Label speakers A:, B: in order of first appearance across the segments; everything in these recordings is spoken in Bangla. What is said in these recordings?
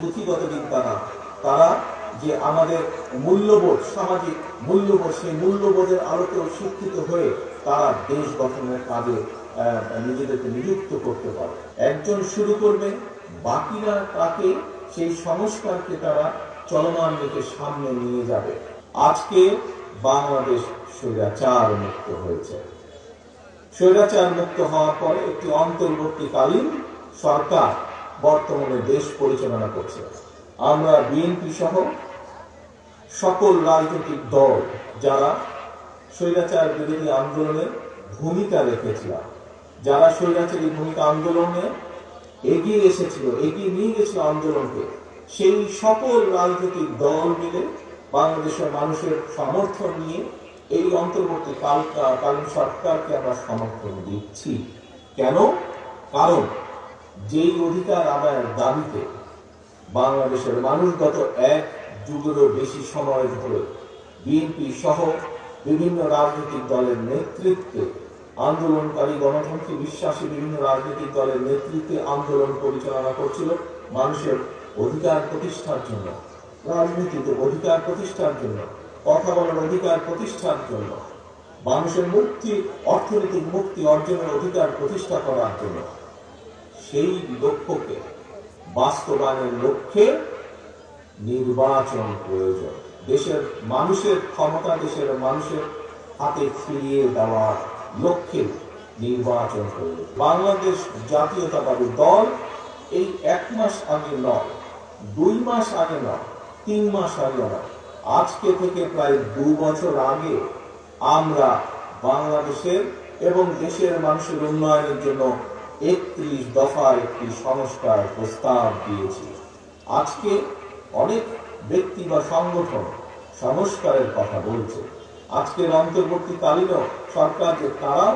A: পুঁথিগত বিদ্যা না, তারা যে আমাদের মূল্যবোধ, সামাজিক মূল্যবোধ, সেই মূল্যবোধের আলোকেও শিক্ষিত হয়ে তারা দেশ গঠনের কাজে নিজেদেরকে নিযুক্ত করতে পারে। একজন শুরু করবে, বাকিরা তাকে সেই সংস্কারকে তারা চলমান রেখে সামনে নিয়ে যাবে। আজকে বাংলাদেশ স্বৈরাচার মুক্ত হয়েছে। স্বৈরাচার মুক্ত হওয়ার পরে একটি অন্তর্বর্তীকালীন সরকার বর্তমানে দেশ পরিচালনা করছে। আমরা বিএনপি সহ সকল রাজনৈতিক দল যারা স্বৈরাচার বিরোধী আন্দোলনে ভূমিকা রেখেছিলাম, যারা স্বৈরাচারী ভূমিকা আন্দোলনে এগিয়ে এসেছিল, এগিয়ে নিয়ে গেছিল আন্দোলনকে, সেই সকল রাজনৈতিক দল মিলে বাংলাদেশের মানুষের সমর্থন নিয়ে এই অন্তর্বর্তীকালীন সরকারকে আমরা সমর্থন দিচ্ছি। কেন? কারণ যেই অধিকার আদায়ের দাবিতে বাংলাদেশের মানুষ গত এক যুগেরও বেশি সময় ধরে বিএনপি সহ বিভিন্ন রাজনৈতিক দলের নেতৃত্বে আন্দোলনকারী, গণতন্ত্রে বিশ্বাসী বিভিন্ন রাজনৈতিক দলের নেতৃত্বে আন্দোলন পরিচালনা করছিল মানুষের অধিকার প্রতিষ্ঠার জন্য, রাজনীতিতে অধিকার প্রতিষ্ঠার জন্য, কথা বলার অধিকার প্রতিষ্ঠার জন্য, মানুষের মুক্তি, অর্থনৈতিক মুক্তি অর্জনের অধিকার প্রতিষ্ঠা করার জন্য। সেই লক্ষ্যকে বাস্তবায়নের লক্ষ্যে নির্বাচন প্রয়োজন। দেশের মানুষের ক্ষমতা দেশের মানুষের হাতে ফিরিয়ে দেওয়ার লক্ষ্যে নির্বাচন প্রয়োজন। বাংলাদেশ জাতীয়তাবাদী দল এই 1 মাস আগে নয়, 2 মাস আগে নয়, 3 মাস আগে নয়, আজকে থেকে প্রায় 2 বছর আগে আমরা বাংলাদেশের এবং দেশের মানুষের উন্নয়নের জন্য 31 দফার একটি সংস্কার প্রস্তাব দিয়েছি। আজকে অনেক ব্যক্তি বা সংগঠন সংস্কারের কথা বলছে। আজকের অন্তর্বর্তীকালীন সরকার যে তারা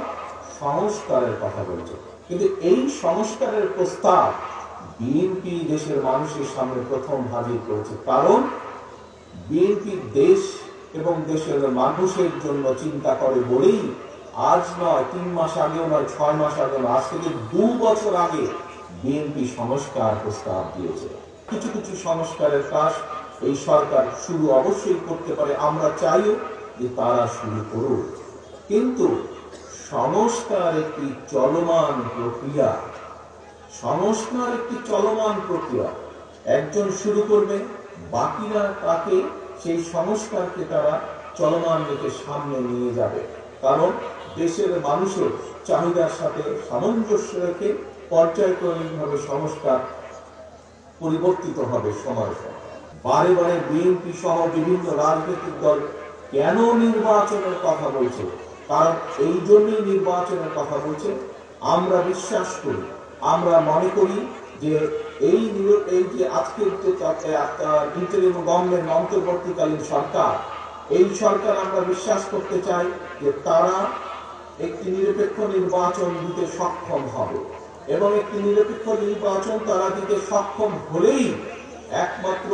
A: সংস্কারের কথা বলছে, কিন্তু এই সংস্কারের প্রস্তাব বিএনপি দেশের মানুষের সামনে প্রথম হাজির করেছে। কারণ বিএনপি দেশ এবং দেশের মানুষের জন্য চিন্তা করে বলেই আজ নয়, 3 মাস আগেও নয়, 6 মাস আগে নয়, আজ থেকে 2 বছর আগে বিএনপি সংস্কার প্রস্তাব দিয়েছে। কিছু কিছু সংস্কারের কাজ এই সরকার শুরু অবশ্যই করতে পারে, আমরা চাইও যে তারা শুরু করুক। কিন্তু সংস্কার একটি চলমান প্রক্রিয়া, সংস্কার একটি চলমান প্রক্রিয়া। একজন শুরু করবে, বাকিরা তাকে সেই সংস্কারকে তারা চলমান রেখে সামনে নিয়ে যাবে। কারণ দেশের মানুষের চাহিদার সাথে সামঞ্জস্য রেখে পর্যায়ক্রমিকভাবে সংস্কার পরিবর্তিত হবে সময় সময়। বারে বারে বিএনপি সহ বিভিন্ন রাজনৈতিক দল কেন নির্বাচনের কথা বলছে? কারণ এই জন্যই নির্বাচনের কথা বলছে। আমরা বিশ্বাস করি, আমরা মনে করি যে এই যে আজকের ইন্টারিম গভর্নমেন্ট, অন্তর্বর্তীকালীন সরকার, এই সরকার আমরা বিশ্বাস করতে চাই যে তারা একটি নিরপেক্ষ নির্বাচন দিতে সক্ষম হবে এবং একটি নিরপেক্ষ নির্বাচন তারা দিতে সক্ষম হলেই একমাত্র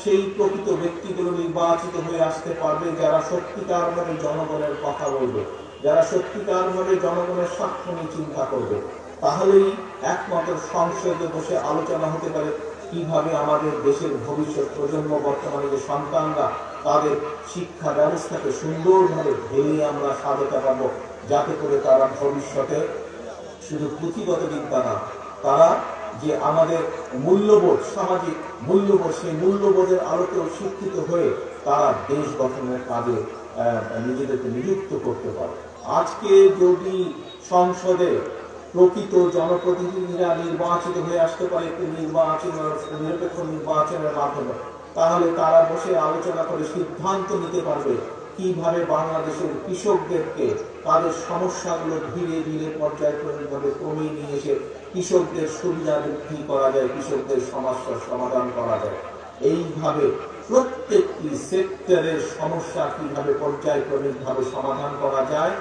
A: সেই প্রকৃত ব্যক্তিগুলো নির্বাচিত হয়ে আসতে পারবে যারা সত্যিকার ভাবে জনগণের কথা বলবে, যারা সত্যিকার ভাবে জনগণের স্বার্থ নিয়ে চিন্তা করবে। তাহলেই একমাত্র সংসদে বসে আলোচনা হতে পারে কিভাবে আমাদের দেশের ভবিষ্যৎ প্রজন্ম, বর্তমানে যে সন্তানরা, তাদের শিক্ষা ব্যবস্থাকে সুন্দরভাবে ঢেলে আমরা সাজাতে পারবো, যাতে করে তারা ভবিষ্যতে শুধু পুঁথিগত বিদ্যা না, তারা যে আমাদের মূল্যবোধ, সামাজিক মূল্যবোধ, সেই মূল্যবোধের আলোকেও শিক্ষিত হয়ে তারা দেশ গঠনের কাজে নিজেদেরকে নিযুক্ত করতে পারে। আজকে যদি সংসদে প্রকৃত জনপ্রতিনিধিরা নির্বাচিত হয়ে আসতে পারে একটি নিরপেক্ষ নির্বাচনের মাধ্যমে, তাহলে তারা বসে আলোচনা করে সিদ্ধান্ত নিতে পারবে কিভাবে বাংলাদেশের কৃষকদেরকে তাদের সমস্যাগুলো ধীরে ধীরে পর্যায়ক্রমিকভাবে কমিয়ে নিয়ে এসে কৃষকদের সুবিধা বৃদ্ধি করা যায়, কৃষকদের সমস্যার সমাধান করা যায়। এইভাবে প্রত্যেকটি সেক্টরের সমস্যা কিভাবে পর্যায়ক্রমিকভাবে সমাধান করা যায়।